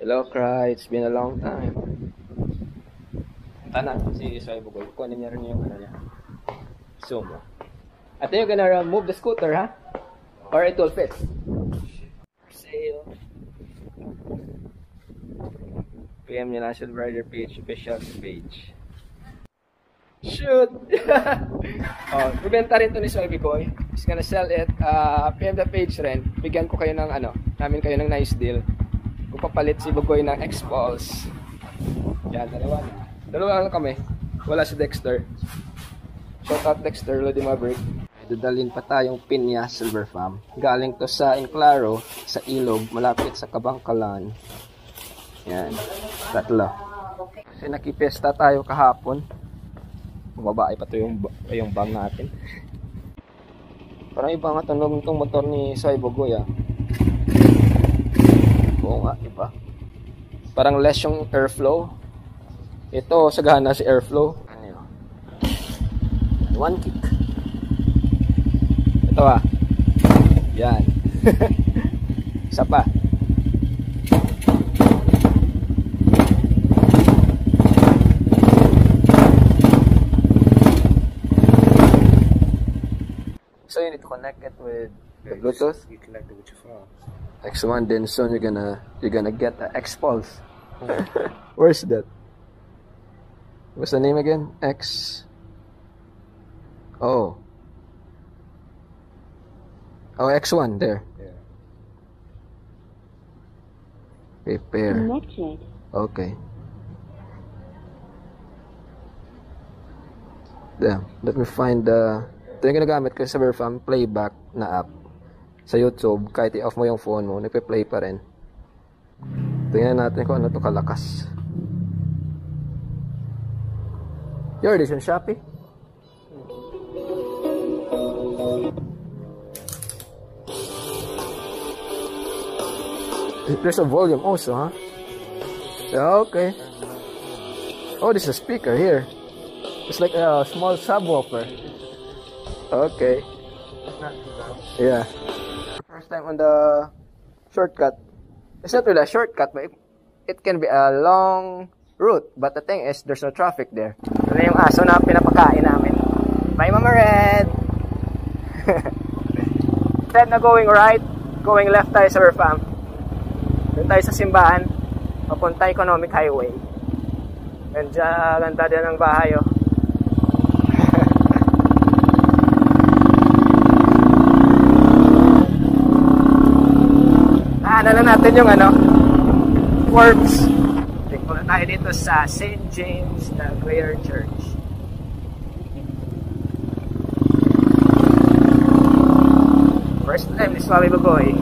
Hello, Cry. It's been a long time. Punta natin si Soybogoy. Kunin niya rin yung ano niya. Sumo. I think you're gonna move the scooter, huh? Or it will fit. For sale. PM niya National Rider page, official page. Shoot! Oh, bibenta rin to ni Soybogoy. He's gonna sell it. PM the page rin. Bigyan ko kayo ng ano, namin kayo ng nice deal. Kung papalit si Bogoy ng X-Pulse. Yan, dalawa lang kami. Wala si Dexter. Shout out Dexter, Lodi Maverick. Dadalhin pa tayong Pinya Silver Farm. Galing to sa Enclaro, sa Ilog, malapit sa Kabangkalan. Yan, tatlo. Kasi nakipesta tayo kahapon. Babae pa to yung bang natin. Parang iba nga itong motor ni Soybogoy ah. Oo nga, iba. Parang less yung airflow. Ito, sagana si airflow. Ano yun? One kick. Ito ah. Yan. Isa pa. So you need to connect it with the Bluetooth. You connect it with your phone. X1, then soon you're gonna get the X-Pulse. Where's that? What's the name again? Oh, X1 there. Yeah. Prepare. Connected. Okay. Damn. Let me find the. Ito yung ginagamit ko sa Verfam playback na app sa YouTube. Kahit i-off mo yung phone mo, nagpe-play pa rin. Tingnan natin kung ano to kalakas. You already on Shopee? There's a volume also, huh? Yeah, okay. Oh, there's a speaker here. It's like a small subwoofer. Okay. Yeah. First time on the shortcut. It's not really a shortcut, but it can be a long route. But the thing is, there's no traffic there. Ito na yung aso na pinapakain namin. Bye, Mama Red! Instead na going right, going left tayo sa Verfam. Doon tayo sa simbahan, papunta Economic Highway. Ganda din ang bahay, oh. Ano lang natin yung Forbes. Tingnan na tayo dito sa St. James the Greater Church. First time ni Soybogoy.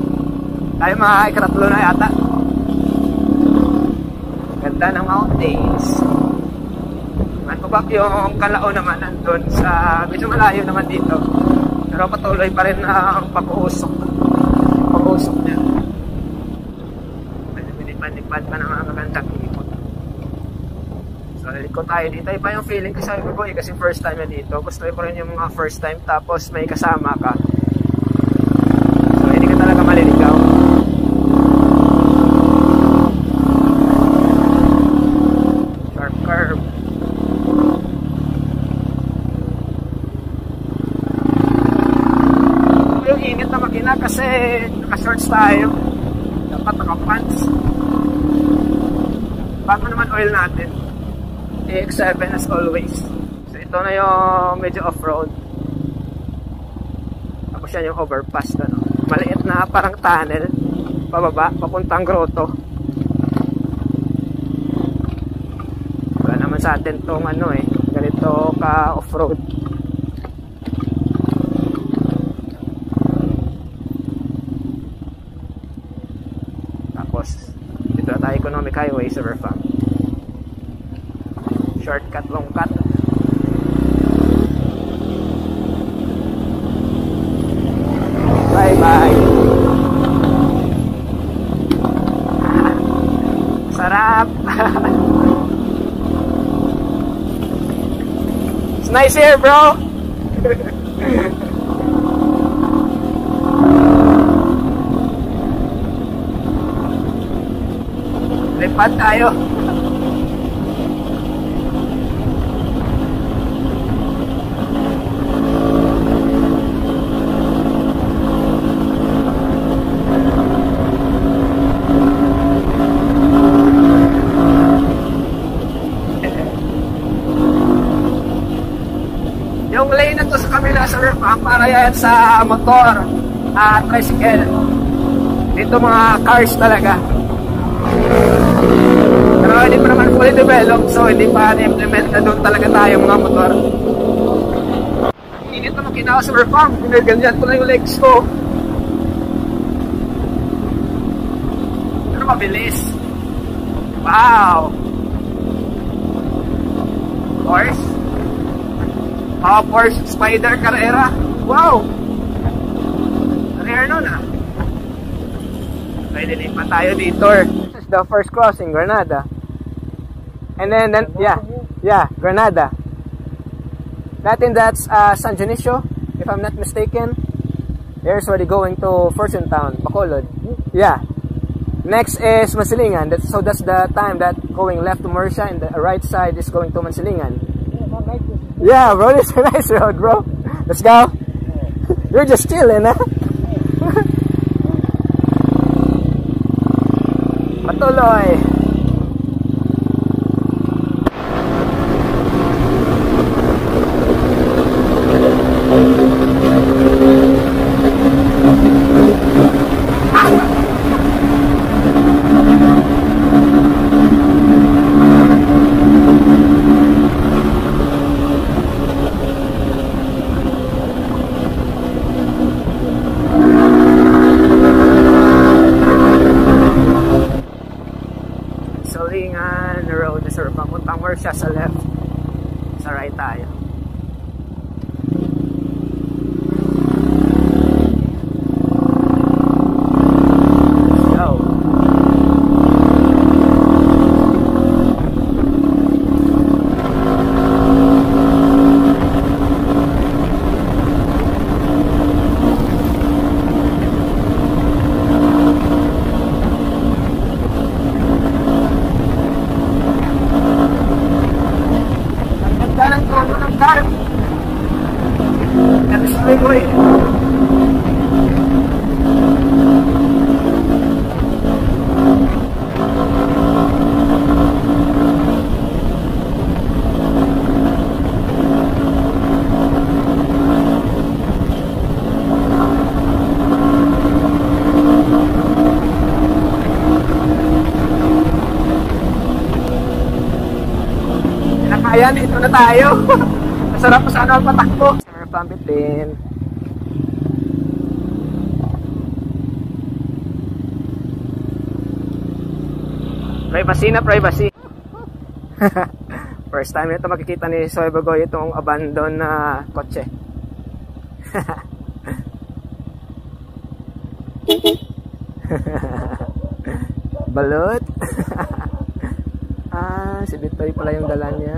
Tayo mga ikatatlo na yata. Ganda ng mountains. Ano ba yung Kalao naman nandun sa medyo malayo naman dito. Pero patuloy pa rin ang pag-uusok. Pag-uusok niya. Panipad pa ng mga magandang ikot. So, likot tayo dito. Iba yung feeling ko sa Soybogoy kasi first time na dito. Gusto ko rin yung mga first time tapos may kasama ka. So, hindi ka talaga maliligaw. Sharp curve. Yung init na makina kasi naka-shorts tayo. Dapat naka-pants. Bago naman oil natin. AX7 as always. So ito na yung medyo off-road. Tapos yan yung overpass na, no? Maliit na parang tunnel. Pababa, papuntang grotto. Wala naman sa atin tong ganito ka off-road. Tapos dito na tayo Economic Highway sa Verfam. Shortcut, long cut. Bye bye. Sarap. It's nice here, bro. Lipad tayo. Yung lane na to sa kabila sa roof, para yan sa motor at tricycle. Dito mga cars talaga. Pero hindi pa naman fully developed, so hindi pa na-implement na doon talaga tayo mga motor. Hindi nito makinawa sa roof, ginaganyan ko na yung legs ko. Pero mabilis. Wow! Horse? Porsche Spider Carrera. Wow! Rare nun ah. Okay, lilipat tayo dito. This is the first crossing, Granada. And then yeah, Granada. I think that's San Dionisio, if I'm not mistaken. Here's where they're going to Fortune Town, Bacolod. Yeah. Next is Mansilingan. So that's the time that going left to Murcia and the right side is going to Mansilingan. Yeah, bro, this is a nice road, bro. Let's go. You're just chilling, huh? Patuloy. Salingan Road, sir, papuntang Murcia sa left, sa right tayo. Let's go. Ayan, ito na tayo. Masarap pa sana ang patakbo. Summer Pambitin. Privacy na privacy. First time ito makikita ni Soy Bagoy itong abandon na kotse. Balot. Si Victory pala yung dala niya.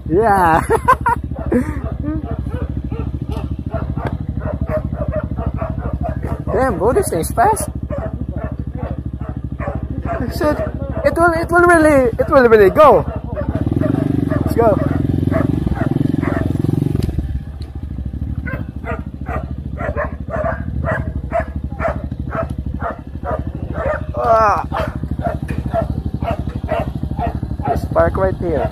Yeah. Damn, bro, this thing's fast. Shit, it will really go. Let's go. Park right here.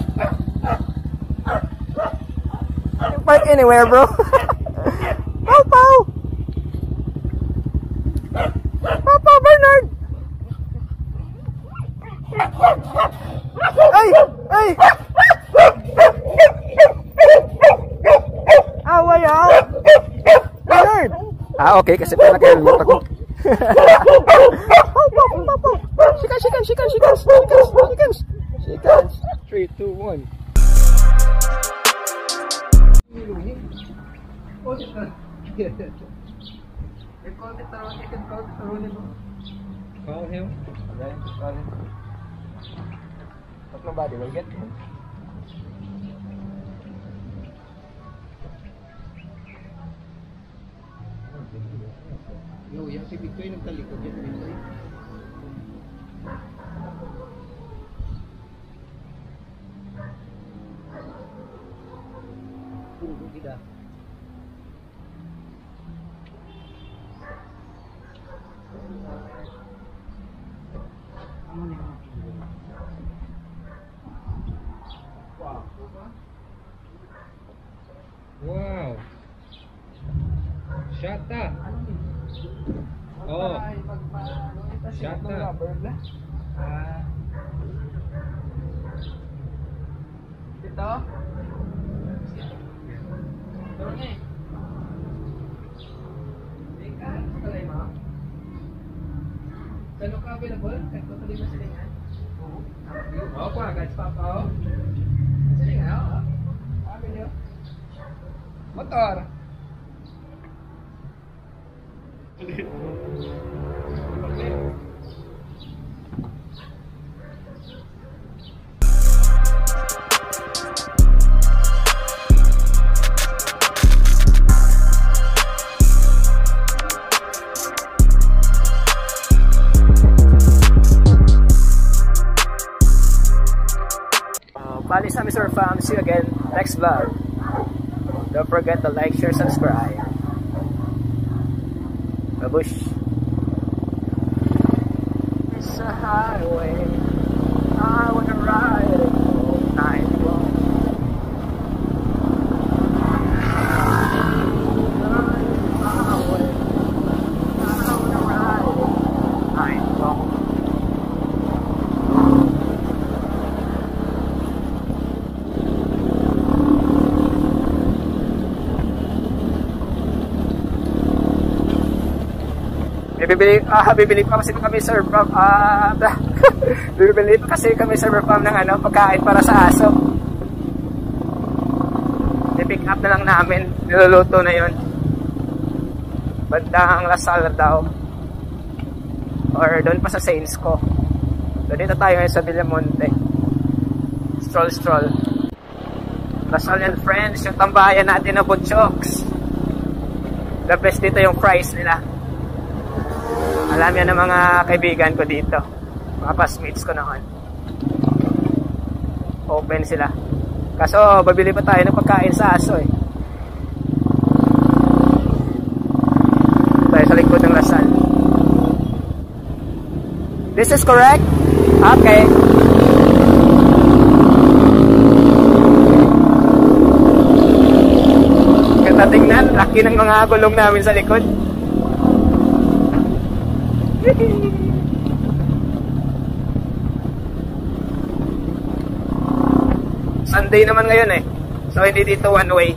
You can park anywhere, bro. Pow pow. Pow pow, Bernard. Hey, hey. Away out. Bernard. Okay, kasi pala kayo luto ko. Shikans. 3, 2, 1. Call him. Okay, call him. But nobody will get him. No, yung si Victory nagtalikod yan. Florida. Wow. Shata. Oh. Shata. Ito? Ito na eh. Kano ka available? Kahit ko tuloy masilingan? Oo po, guys, papa o. Masilingan o. Sabi niyo. Motor. Bali sa Mr. Fam, see you again next vlog. Don't forget to like, share, subscribe. Babush. It's a highway. I wanna ride it all night long. Highway. I wanna ride it all night long. Bibili pa kasi kami Sir Fam bibili pa kasi kami Sir Fam ng ano, pagkain para sa aso. I-pick up na lang namin, niluluto na yun bandang Lasal daw or doon pa sa Saints ko. So dito tayo ngayon sa Villamonte, stroll Lasal and friends, yung tambayan natin na Butchoks. The best dito yung fries nila. Alam yan ng mga kaibigan ko dito, mga pastmates ko naman. Open sila. Kaso babili pa tayo ng pagkain sa aso eh. Tayo sa likod ng Lasal. This is correct? Okay. Kaya tingnan, laki ng mga gulong namin sa likod. Sunday naman ngayon eh, so hindi dito one way.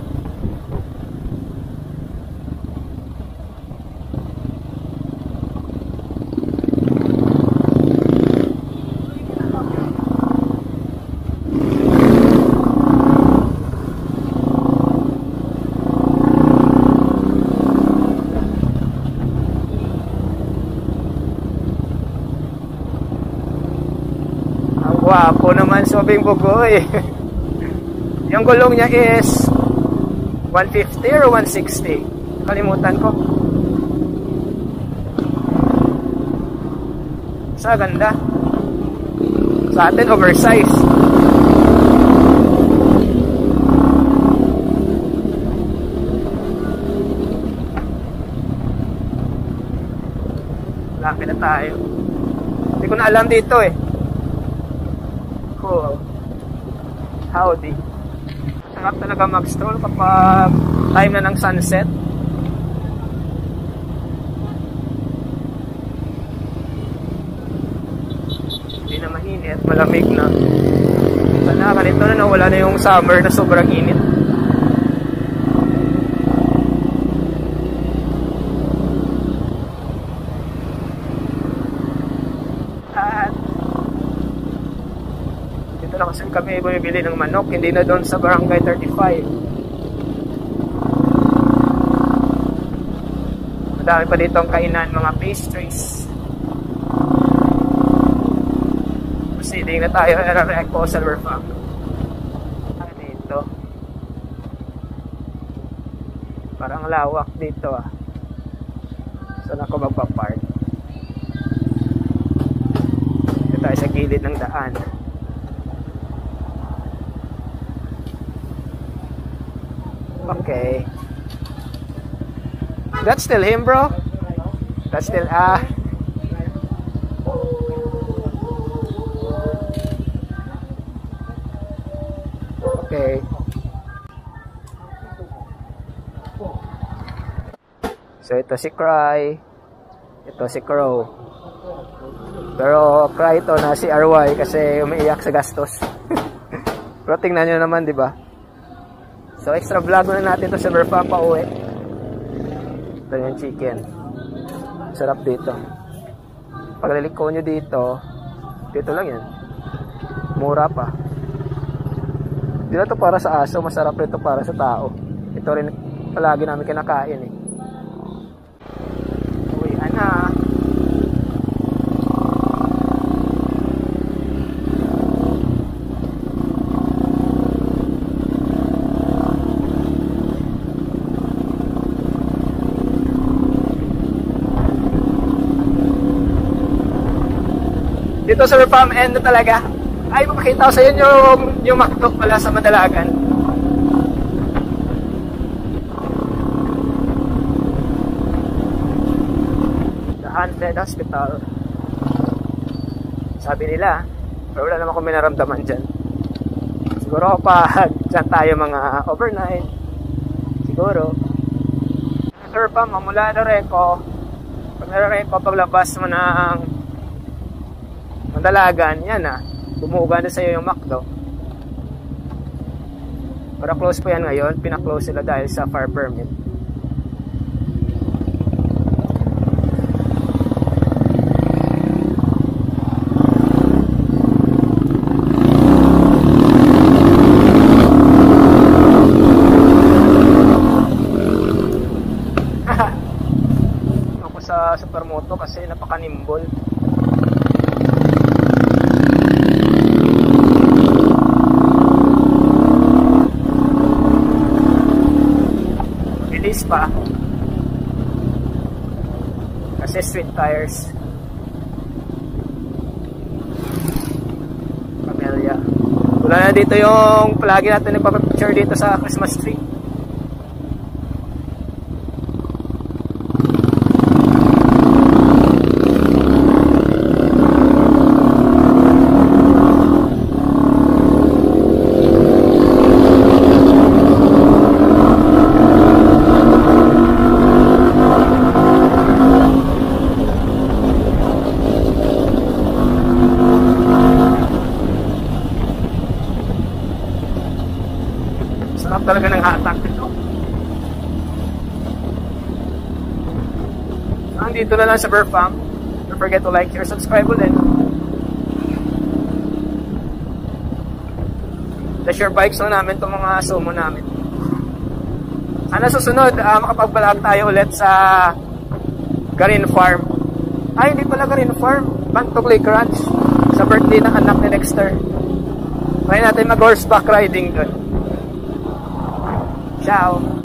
Wapo naman Sobing Bugoy. Yung gulong niya is 150 or 160. Kalimutan ko. Sa ganda. Sa atin oversize. Laki na tayo. Hindi ko na alam dito eh. Cool. Howdy. Sarap talaga mag-stroll kapag time na ng sunset. Hindi na mainit, malamig na. Sana ganito na nawala na yung summer na sobrang init. Kasi kami bumibili ng manok, hindi na doon sa barangay 35. Madami pa dito ang kainan, mga pastries. Proceeding na tayo sa Eco Silver Farm. Dito parang lawak dito ah. Saan ako magpapark? Dito tayo sa gilid ng daan. Okay. That's still him, bro? That's still, okay. So, ito si Cry. Ito si Crow. Pero, Cry ito na si RY kasi umiiyak sa gastos. Pero tingnan nyo naman, di ba? So, extra vlog na natin ito sa Burfam pa uwi. Ito yung chicken. Sarap dito. Pagliliko nyo dito, dito lang yan. Mura pa. Di na ito para sa aso, masarap ito para sa tao. Ito rin palagi namin kinakain eh. Uwi, ana. Dito sa Burfam end na talaga. Ay, mapakita ko sa inyo yung McDo pala sa Madalagan. The Haunted Hospital. Sabi nila, pero wala naman kung may naramdaman dyan. Siguro pag dyan tayo mga overnight, siguro. Sa Burfam, mula na Reco, pag nare-Reco, paglabas mo ng Madalagan, yan na. Bumuga na sa'yo yung McDo. Para close pa yan ngayon. Pina-close sila dahil sa fire permit. Ako sa Supermoto kasi napaka-nimble. Pa kasi street tires. Pamilya. Wala na dito yung palagi natin nagpapapicture dito sa Christmas tree. Sarap talaga ng hatak ito. Nandito na lang sa Burfam. Don't forget to like, share, subscribe ulit. Share bikes na namin itong mga sumo namin. Sana susunod, makapag-vlog tayo ulit sa Garin Farm. Ay, hindi pala Garin Farm. Bantog Lake Ranch. Sa birthday ng anak ni Dexter. Try natin mag-horseback riding doon. Ciao!